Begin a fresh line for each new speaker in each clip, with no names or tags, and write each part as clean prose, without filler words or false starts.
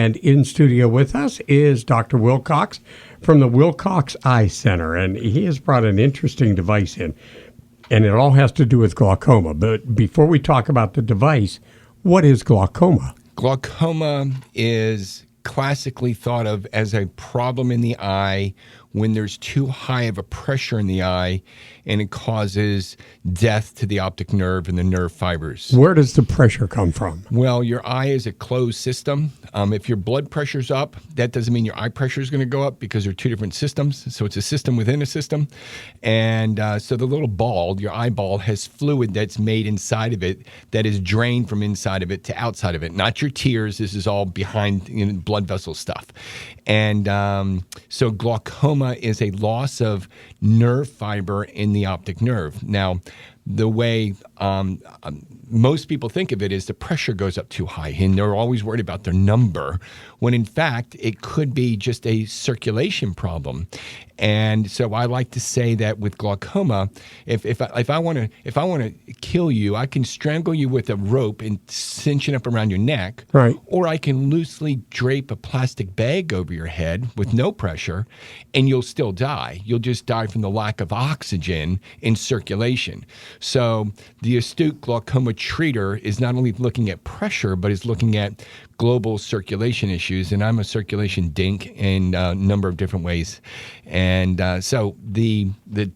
And in studio with us is Dr. Wilcox from the Wilcox Eye Center, and he has brought an interesting device in, and it all has to do with glaucoma. But before we talk about the device, what is glaucoma?
Glaucoma is classically thought of as a problem in the eye when there's too high of a pressure in the eye, and it causes death to the optic nerve and the nerve fibers.
Where does the pressure come from?
Well, your eye is a closed system. If your blood pressure's up, that doesn't mean your eye pressure is going to go up because they're two different systems. So it's a system within a system. And so the little ball, your eyeball, has fluid that's made inside of it that is drained from inside of it to outside of it. Not your tears. This is all behind blood vessel stuff. And so glaucoma is a loss of nerve fiber in the optic nerve. Now, the way most people think of it is the pressure goes up too high, and they're always worried about their number, when in fact it could be just a circulation problem. And so I like to say that with glaucoma, if I want to kill you, I can strangle you with a rope and cinch it up around your neck,
right?
Or I can loosely drape a plastic bag over your head with no pressure, and you'll still die. You'll just die from the lack of oxygen in circulation. So the astute glaucoma treater is not only looking at pressure, but is looking at global circulation issues, and I'm a circulation dink in a number of different ways. And so the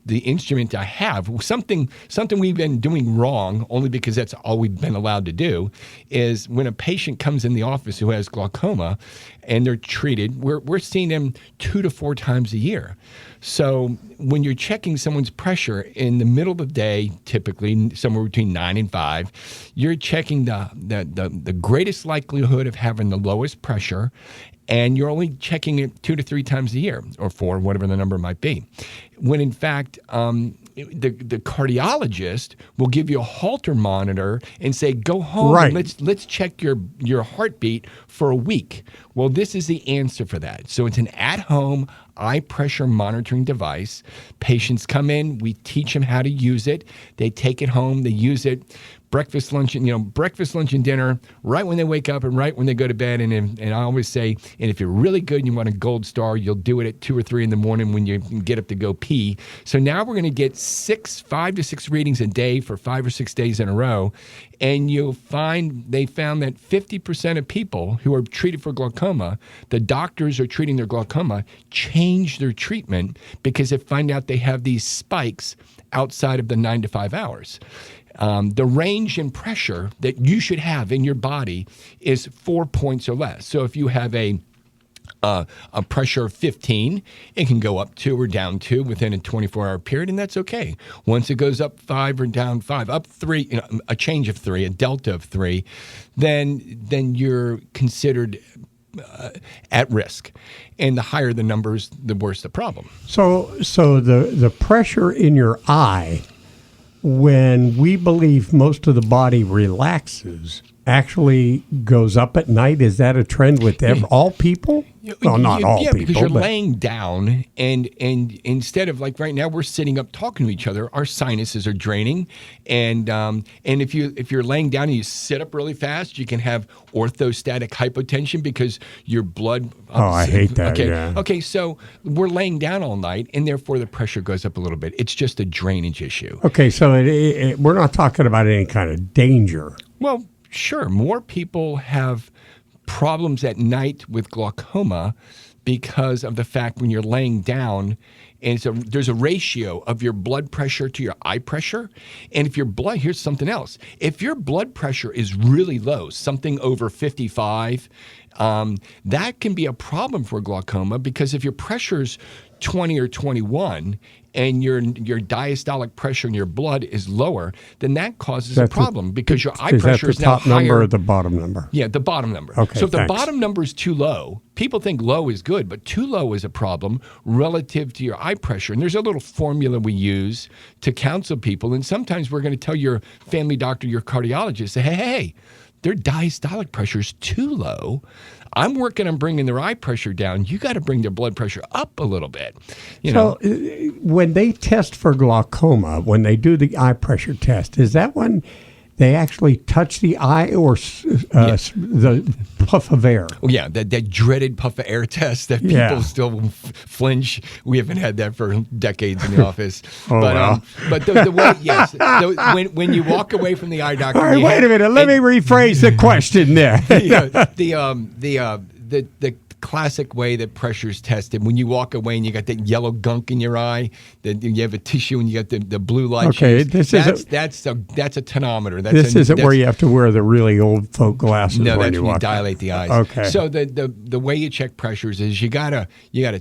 instrument I have, something we've been doing wrong, only because that's all we've been allowed to do, is when a patient comes in the office who has glaucoma and they're treated, we're seeing them 2 to 4 times a year. So when you're checking someone's pressure in the middle of the day, typically somewhere between 9 and 5, you're checking the greatest likelihood of having the lowest pressure, and you're only checking it 2 to 3 times a year, or 4, whatever the number might be. When in fact, the cardiologist will give you a Holter monitor and say, go home,
right,
and let's check your heartbeat for a week. Well, this is the answer for that. So it's an at-home eye pressure monitoring device. Patients come in, we teach them how to use it. They take it home, they use it. Breakfast, lunch, and dinner, right when they wake up and right when they go to bed. And I always say, and if you're really good and you want a gold star, you'll do it at 2 or 3 in the morning when you get up to go pee. So now we're going to get 5 to 6 readings a day for 5 or 6 days in a row. And they found that 50% of people who are treated for glaucoma, the doctors are treating their glaucoma, change their treatment because they find out they have these spikes outside of the 9 to 5 hours. The range in pressure that you should have in your body is 4 points or less. So if you have a pressure of 15, it can go up 2 or down 2 within a 24-hour period, and that's okay. Once it goes up 5 or down 5, up 3, a change of 3, a delta of 3, then you're considered at risk. And the higher the numbers, the worse the problem.
So the pressure in your eye, when we believe most of the body relaxes, actually goes up at night. Is that a trend with all people? Well, not all people. Yeah,
because you're laying down, and instead of, like right now, we're sitting up talking to each other, our sinuses are draining, and if you're laying down and you sit up really fast, you can have orthostatic hypotension because your blood.
I hate that.
Okay,
yeah.
Okay, so we're laying down all night, and therefore the pressure goes up a little bit. It's just a drainage issue.
Okay, so we're not talking about any kind of danger.
Well, sure, more people have problems at night with glaucoma because of the fact when you're laying down, and so there's a ratio of your blood pressure to your eye pressure. And if here's something else. If your blood pressure is really low, something over 55, that can be a problem for glaucoma, because if your pressure's 20 or 21 and your diastolic pressure in your blood is lower, then that causes a problem because your eye pressure is now higher.
Is that the top number or the bottom number?
Yeah, the bottom number.
Okay,
so if the
thanks.
bottom number is too low, people think low is good, but too low is a problem relative to your eye pressure. And there's a little formula we use to counsel people. And sometimes we're going to tell your family doctor, your cardiologist, say, hey, their diastolic pressure is too low. I'm working on bringing their eye pressure down. You got to bring their blood pressure up a little bit.
So when they test for glaucoma, when they do the eye pressure test, is that when they actually touch the eye or the puff of air.
Oh, yeah, that dreaded puff of air test that people still flinch. We haven't had that for decades in the office. But the way, yes, when you walk away from the eye doctor.
All right, wait a minute. Let me rephrase the question there.
The classic way that pressure is tested, when you walk away and you got that yellow gunk in your eye, that you have a tissue and you got the blue light.
Okay,
that's a tonometer.
This isn't where you have to wear the really old folk glasses.
No,
when
that's
you
when you
walk.
dilate the eyes.
Okay.
So the way you check pressures is you gotta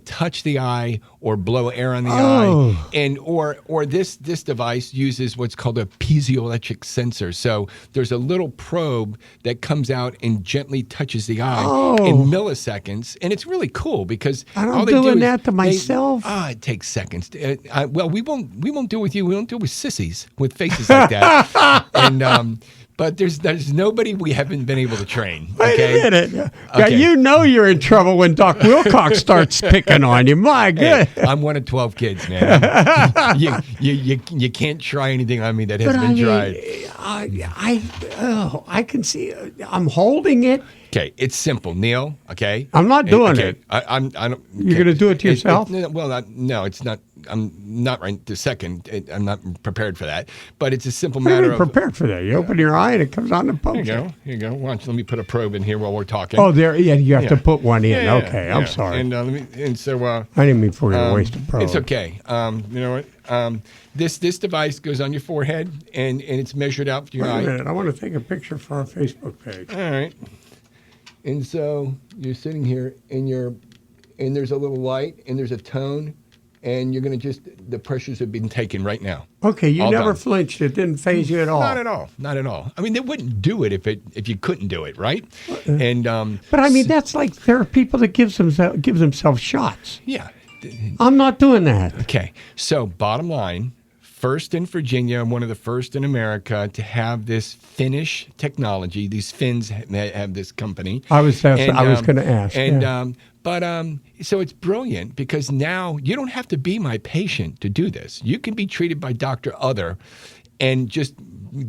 touch the eye or blow air on the eye, and or this device uses what's called a piezoelectric sensor. So there's a little probe that comes out and gently touches the eye in milliseconds, and it's really cool because
I'm doing that to myself.
It takes seconds. Well, we won't do it with you. We don't do it with sissies with faces like that. And but there's nobody we haven't been able to train. Okay?
Wait a minute. Okay. You know you're in trouble when Doc Wilcox starts picking on you. My God.
Hey, I'm one of 12 kids, man. You can't try anything on me that hasn't been tried.
I can see. I'm holding it.
Okay, it's simple, Neil. Okay,
I'm not doing it.
I don't. Okay.
You're going to do it to yourself?
No, it's not. I'm not right this second. I'm not prepared for that. But it's a simple matter of
prepared for that. You open your eye and it comes on the post.
Here you go. Watch. Let me put a probe in here while we're talking.
Oh, there. Yeah, you have to put one in.
Yeah,
okay, I'm sorry.
And I
didn't mean for you to waste a probe.
It's okay. You know what? This device goes on your forehead and it's measured out for your eye.
Wait a minute. I want to take a picture for our Facebook page.
All right. And so you're sitting here and there's a little light and there's a tone and you're going to the pressures have been taken right now.
Okay, you never flinched. It didn't faze you at all.
Not at all. I mean, they wouldn't do it if you couldn't do it, right? And
but I mean, that's like there are people that give themselves shots.
Yeah.
I'm not doing that.
Okay. So bottom line, first in Virginia, one of the first in America to have this Finnish technology. These Finns have this company.
I was going to ask.
So it's brilliant because now you don't have to be my patient to do this. You can be treated by Dr. Other and just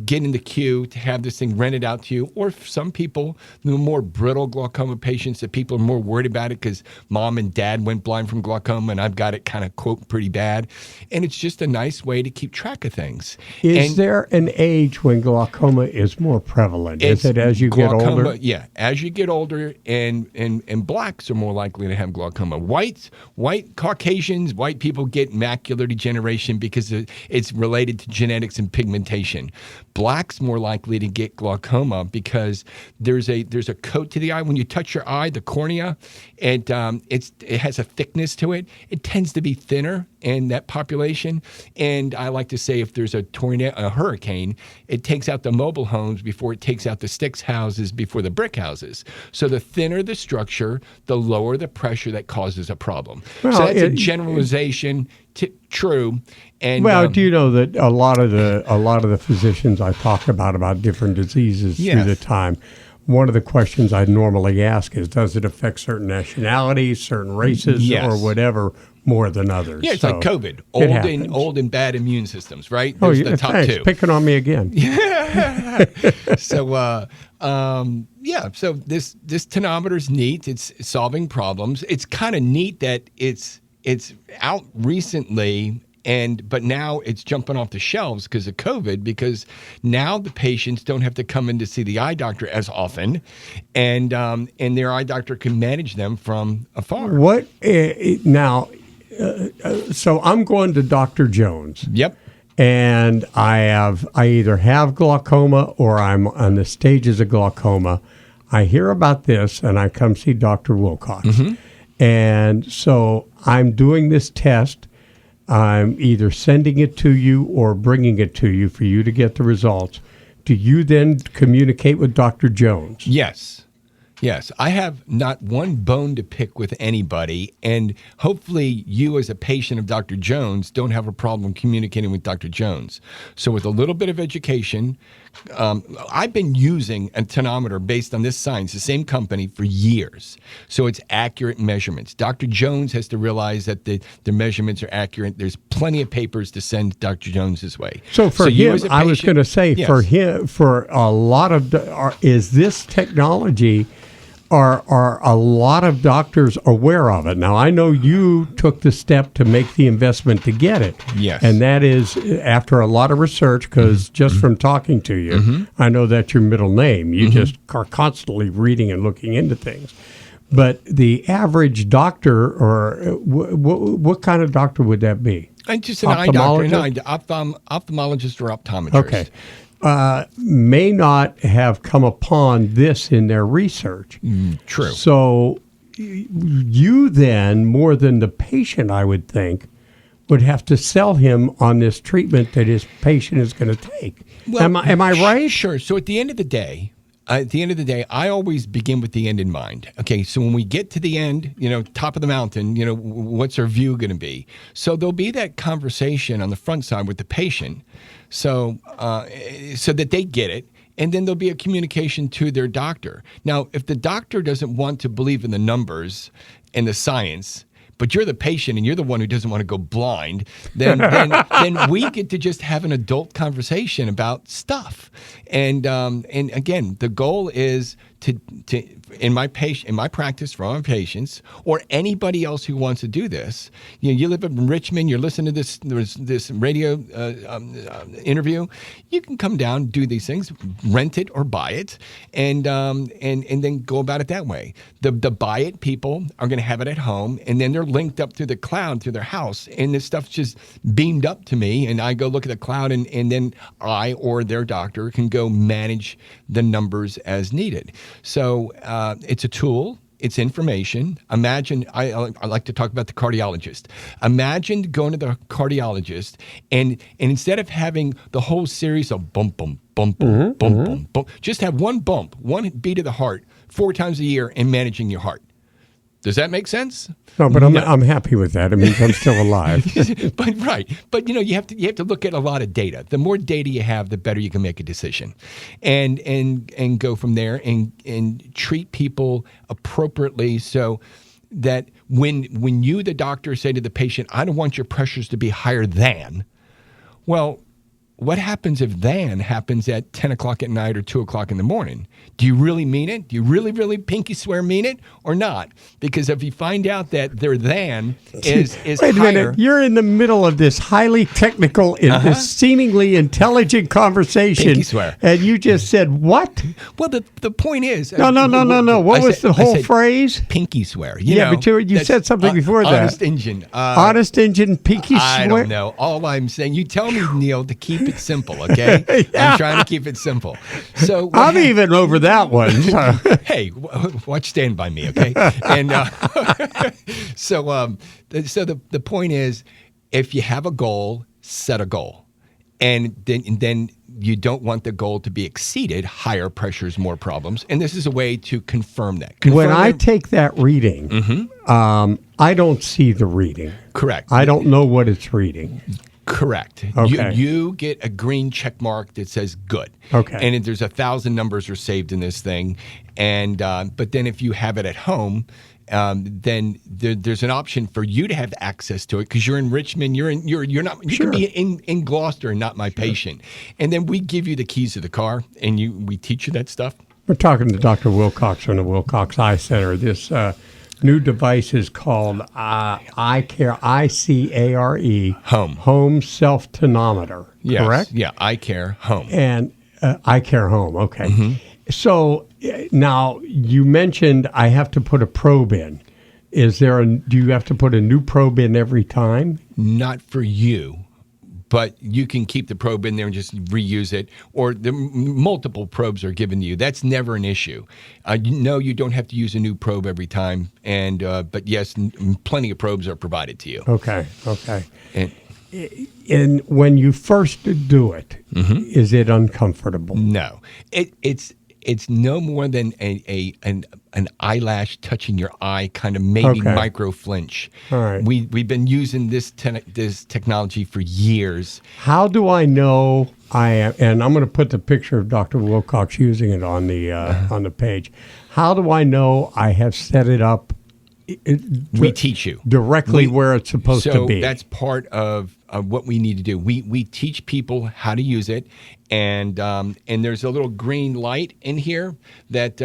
get in the queue to have this thing rented out to you. Or some people, the more brittle glaucoma patients, that people are more worried about it because mom and dad went blind from glaucoma and I've got it kind of, quote, pretty bad. And it's just a nice way to keep track of things.
Is there an age when glaucoma is more prevalent? Is it as you get older?
Yeah, as you get older, and blacks are more likely to have glaucoma. White Caucasians, white people get macular degeneration because it's related to genetics and pigmentation. Blacks more likely to get glaucoma because there's a coat to the eye. When you touch your eye, the cornea, it has a thickness to it. It tends to be thinner in that population. And I like to say if there's a hurricane, it takes out the mobile homes before it takes out the sticks houses before the brick houses. So the thinner the structure, the lower the pressure that causes a problem. Well, so that's a generalization. True. And
do you know that a lot of the physicians I talk about different diseases through the time, one of the questions I normally ask is, does it affect certain nationalities, certain races, or whatever more than others?
Yeah, it's like COVID, old and bad immune systems, right?
There's the top two. Picking on me again.
So, so this tonometer is neat. It's solving problems. It's kind of neat that it's out recently, but now it's jumping off the shelves because of COVID, because now the patients don't have to come in to see the eye doctor as often, and their eye doctor can manage them from afar.
What now? So I'm going to Dr. Jones.
Yep.
And I either have glaucoma or I'm on the stages of glaucoma. I hear about this and I come see Dr. Wilcox. Mm-hmm. And so I'm doing this test. I'm either sending it to you or bringing it to you for you to get the results. Do you then communicate with Dr. Jones?
Yes. Yes, I have not one bone to pick with anybody, and hopefully you as a patient of Dr. Jones don't have a problem communicating with Dr. Jones. So with a little bit of education, I've been using a tonometer based on this science, the same company, for years. So it's accurate measurements. Dr. Jones has to realize that the measurements are accurate. There's plenty of papers to send Dr. Jones's way.
So for
you
him,
as a
I was
patient-
going to say,
Yes.
for him, for a lot of, is this technology, are a lot of doctors aware of it? Now, I know you took the step to make the investment to get it.
Yes.
And that is after a lot of research, because just from talking to you, I know that's your middle name. You just are constantly reading and looking into things. But the average doctor, or what kind of doctor would that be?
I'm just an eye doctor,
Ophthalmologist?
ophthalmologist or optometrist.
Okay. May not have come upon this in their research.
True.
So you then, more than the patient, I would think, would have to sell him on this treatment that his patient is going to take.
Well,
am I right?
Sure. So at the end of the day, I always begin with the end in mind. Okay, so when we get to the end, top of the mountain, what's our view going to be? So there'll be that conversation on the front side with the patient, so that they get it, and then there'll be a communication to their doctor. Now, if the doctor doesn't want to believe in the numbers and the science, but you're the patient and you're the one who doesn't want to go blind, then we get to just have an adult conversation about stuff. And again, the goal is to in my practice for all my patients, or anybody else who wants to do this. You live in Richmond, you're listening to this radio interview. You can come down, do these things, rent it or buy it, and then go about it that way. The buy it people are going to have it at home, and then they're linked up through the cloud through their house, and this stuff's just beamed up to me, and I go look at the cloud, and then I or their doctor can go manage the numbers as needed. So it's a tool. It's information. Imagine, I like to talk about the cardiologist. Imagine going to the cardiologist, and instead of having the whole series of bump, bump, bump, bump, bump, bump, bump, just have one bump, one beat of the heart 4 times a year and managing your heart. Does that make sense?
No, but I'm happy with that. It means I'm still alive.
But you have to look at a lot of data. The more data you have, the better you can make a decision, and go from there and treat people appropriately, so that when you, the doctor, say to the patient, "I don't want your pressures to be higher than," well, what happens if than happens at 10 o'clock at night or 2 o'clock in the morning? Do you really mean it? Do you really, really pinky swear mean it or not? Because if you find out that their than is
Wait
higher.
a minute. You're in the middle of this highly technical, this seemingly intelligent conversation.
Pinky swear.
And you just said, what?
Well, the point is.
No. What was the whole phrase?
Pinky swear.
But you said something before that.
Honest Injun.
Honest Injun, pinky swear?
I don't know. All I'm saying, you tell me, Neil, to keep it simple, okay? I'm trying to keep it simple. So
I'm even over that one. So.
Hey, watch Stand By Me, okay? And so the point is, if you have a goal, set a goal, and then you don't want the goal to be exceeded. Higher pressures, more problems, and this is a way to confirm that.
When I take that reading, I don't see the reading.
Correct.
I don't know what it's reading.
Correct.
Okay.
You get a green check mark that says good.
Okay.
And there's 1,000 numbers are saved in this thing, and but then if you have it at home, then there's an option for you to have access to it because you're in Richmond. You're not. You can be in Gloucester and not my patient. And then we give you the keys to the car, and we teach you that stuff.
We're talking to Dr. Wilcox from the Wilcox Eye Center. This new device is called iCare, ICARE. Home Self-Tonometer.
Yes.
Correct?
Yeah, iCare Home.
And iCare Home, okay. So now you mentioned I have to put a probe in. Do you have to put a new probe in every time?
Not for you. But you can keep the probe in there and just reuse it, or the multiple probes are given to you. That's never an issue. No, you don't have to use a new probe every time, but yes, plenty of probes are provided to you.
Okay. And when you first do it, is it uncomfortable?
No, it's It's no more than an eyelash touching your eye, kind of maybe
Okay.
micro flinch.
All right.
We've been using this technology for years.
How do I know I am? And I'm going to put the picture of Dr. Wilcox using it on the page. How do I know I have set it up?
We teach you
directly where it's supposed to be.
So that's part of what we need to do. We teach people how to use it, and there's a little green light in here that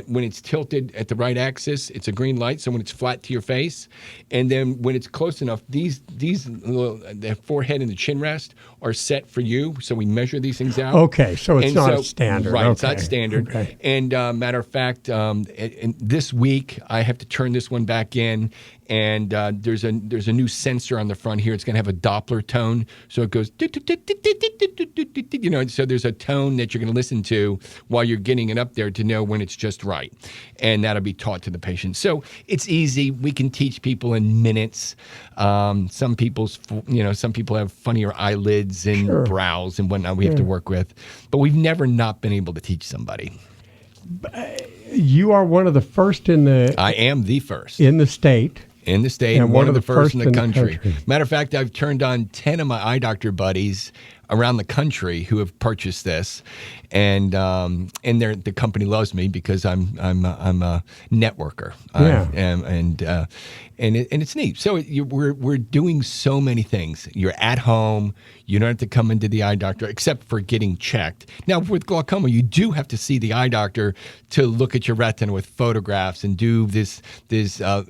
when it's tilted at the right axis, it's a green light. So when it's flat to your face, and then when it's close enough, these little, the forehead and the chin rest are set for you. So we measure these things out.
Okay, so it's not standard.
Right,
okay.
it's not standard.
Okay.
And matter of fact, this week I have to turn this one back in, and there's a new sensor on the front here. It's going to have a Doppler tone, so it goes, so there's a tone that you're going to listen to while you're getting it up there to know when it's just right, and that'll be taught to the patient. So it's easy. We can teach people in minutes. Some people have funnier eyelids and brows and whatnot we have to work with, but we've never not been able to teach somebody.
You are one of the first
I am the first.
in the state.
In the state, and one of the first in the country. Matter of fact, I've turned on 10 of my eye doctor buddies around the country who have purchased this, and the company loves me because I'm a networker. And it's neat. So we're doing so many things. You're at home. You don't have to come into the eye doctor except for getting checked. Now with glaucoma, you do have to see the eye doctor to look at your retina with photographs and do these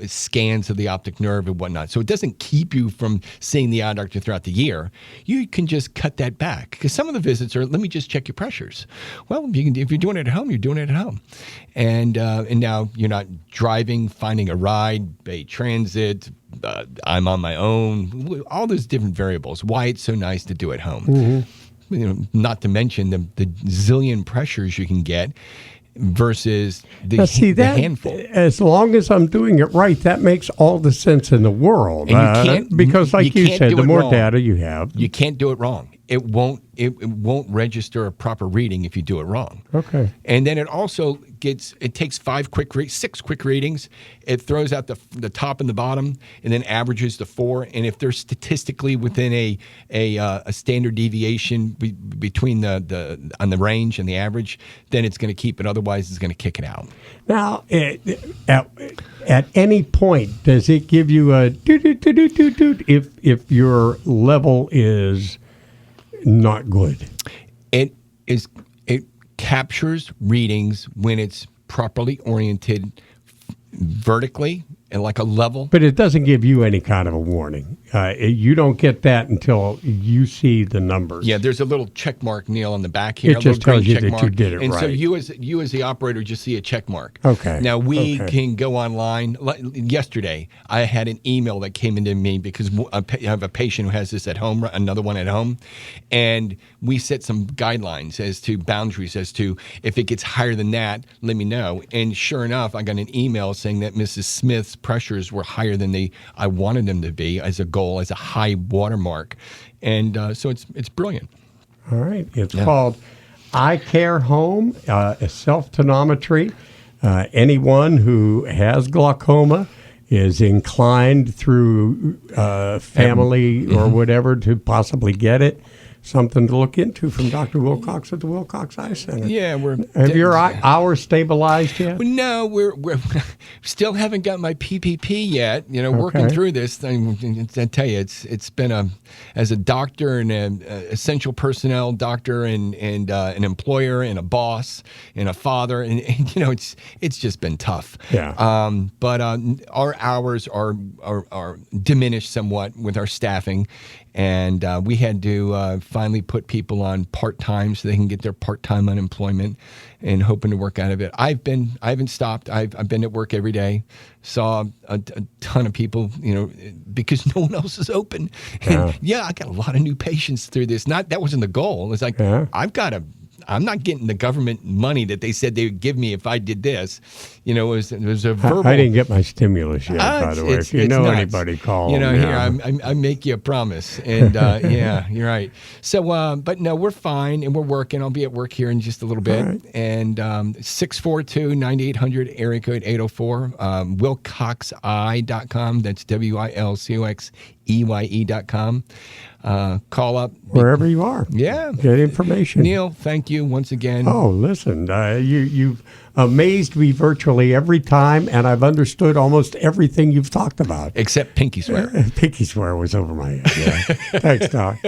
scans of the optic nerve and whatnot. So it doesn't keep you from seeing the eye doctor throughout the year. You can just cut that back, because some of the visits are, let me just check your pressures. Well, if you're doing it at home, you're doing it at home, and now you're not driving, finding a ride, Bay Transit. I'm on my own. All those different variables. Why it's so nice to do at home. Mm-hmm. Not to mention the zillion pressures you can get versus the handful.
As long as I'm doing it right, that makes all the sense in the world.
And you can't,
because, like you said, the more data you have,
you can't do it wrong. It won't register a proper reading if you do it wrong.
Okay.
And then it also takes 6 quick readings. It throws out the top and the bottom, and then averages the 4. And if they're statistically within a standard deviation between on the range and the average, then it's going to keep it. Otherwise, it's going to kick it out.
Now, at any point, does it give you a doot if your level is not good?
It captures readings when it's properly oriented vertically and like a level.
But it doesn't give you any kind of a warning. You don't get that until you see the numbers.
Yeah, there's a little check mark, Neil, on the back here.
It just tells you that you did it right.
And so you as the operator just see a check mark.
Okay.
Now we can go online. Yesterday, I had an email that came into me because I have a patient who has this at home, another one at home, and we set some guidelines as to boundaries as to if it gets higher than that, let me know. And sure enough, I got an email saying that Mrs. Smith's pressures were higher than I wanted them to be as a goal, as a high watermark. And so it's brilliant.
All right. It's called Eye Care Home, a self-tonometry. Anyone who has glaucoma is inclined through family or whatever to possibly get it. Something to look into from Dr. Wilcox at the Wilcox Eye Center.
Yeah,
have your hours stabilized yet?
No, we're still haven't got my PPP yet. Working through this thing. I tell you, it's been as a doctor and an essential personnel doctor and an employer and a boss and a father and it's just been tough.
Yeah.
But our hours are diminished somewhat with our staffing. And we had to finally put people on part-time so they can get their part-time unemployment and hoping to work out of it. I haven't stopped. I've been at work every day, saw a ton of people, because no one else is open. And I got a lot of new patients through this. That wasn't the goal. It's like, I'm not getting the government money that they said they would give me if I did this. You know, it was a verbal.
I didn't get my stimulus yet, by the way. If you know
nuts.
anybody, call
You know,
them
here
now.
I make you a promise, and yeah, you're right. So, but no, we're fine, and we're working. I'll be at work here in just a little bit,
All right.
and 642-9800 area code 804 wilcoxeye.com. That's WILCOXEYE.com. Call up
Wherever you are.
Yeah.
Get information.
Neil, thank you once again.
Oh, listen, you've amazed me virtually every time, and I've understood almost everything you've talked about.
Except pinky swear.
Pinky swear was over my head. Yeah. Thanks, Doc.